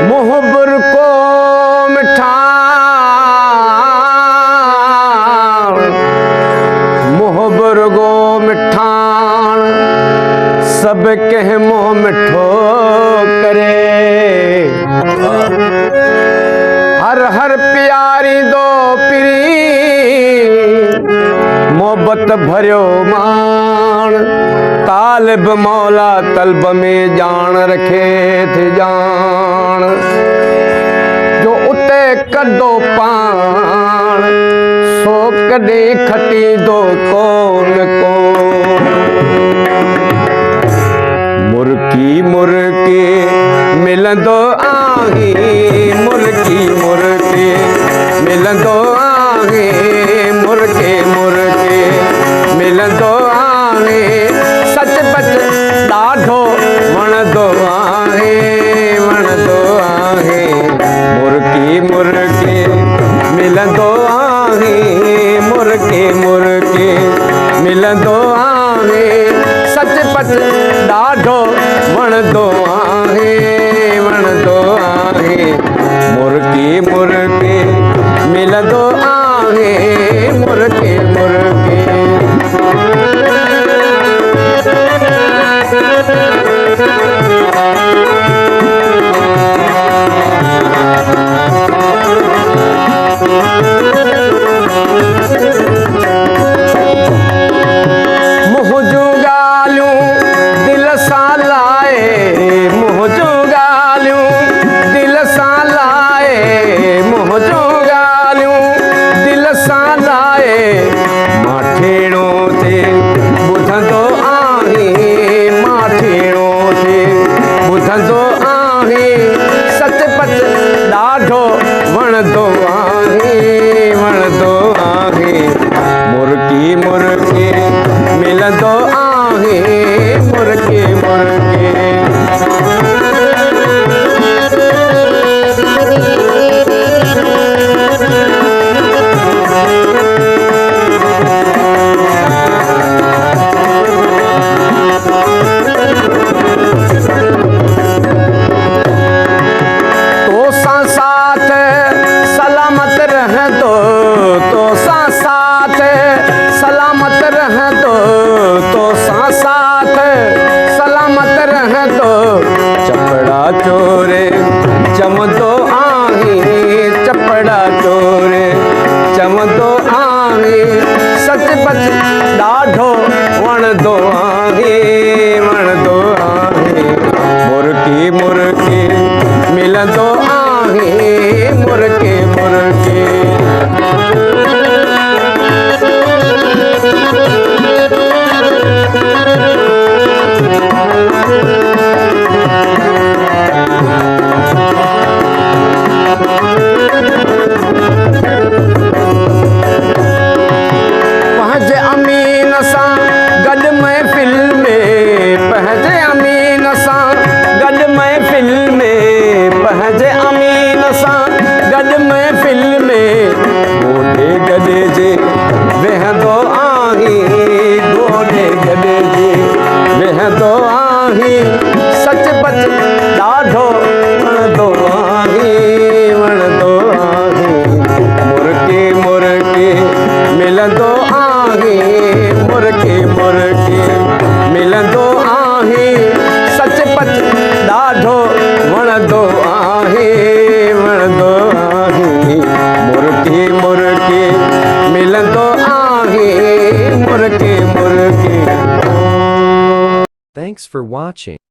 मुहब्बर को मिठा मुहब्बर को मिठाण सब कह मोह मिठो करे हर हर प्यारी दो पिरी मोहब्बत भरियो मान तालिब मौला तलब में जान रखे थे जान जो उते कदो पान सो कदे खटी दो कोन को मुर्की मुर्की मिलंदो आहे मुर्की मुर्की मिलंदो आहे मुर्के मुर्के मिलंदो आहे सच पच ॾाढो वणंदो आहे मुर्की मुर्की मिलंदो आहे मुर्के मुर्के मिलंदो आहे सच पच ॾाढो वणंदो आहे मुर्की मुर्के मिलंदो आहे मुर्के मुर्के मुँह जूं ॻाल्हियूं दिल सां लाए मुँह जूं ॻाल्हियूं दिल सां लाए मुँह जूं ॻाल्हियूं दिल सां लाए मां ठेणो ते ॿुधंदो आहीं मां ठेणो ते ॿुधंदो आहीं सच पच ॾाढो वणंदो आहे मुर्की मुर्की मिलंदो आहे मुर्के मुर्के तो सां साथ सलामत रह दो तो सां साथ सलामत रह दो तो सां साथ सलामत रह दो चपड़ा चोरे चमंदो आहे चपड़ा चोरे चमंदो आहे सच पच ॾाढो वणंदो आहे मुर्की मुर्की मिलंदो आहे मुर्के मुर्के पंहिंजे अमीन सां गॾु महफ़िल में पंहिंजे अमीन सां गॾु महफ़िल में पंहिंजे अमीन सां गॾु महफ़िल में गोॾे गॾिजे वेहंदो आहीं गोॾे गॾिजे वेहंदो आहीं सच पच ॾाढो वणंदो आहे मुर्के मुर्के मिलंदो आहे मुर्के मुर्के मिलंदो आहे सच पच ॾाढो वणंदो आहे मुर्के मुर्के मिलंदो आहे मुर्के मुर्के Thanks for watching.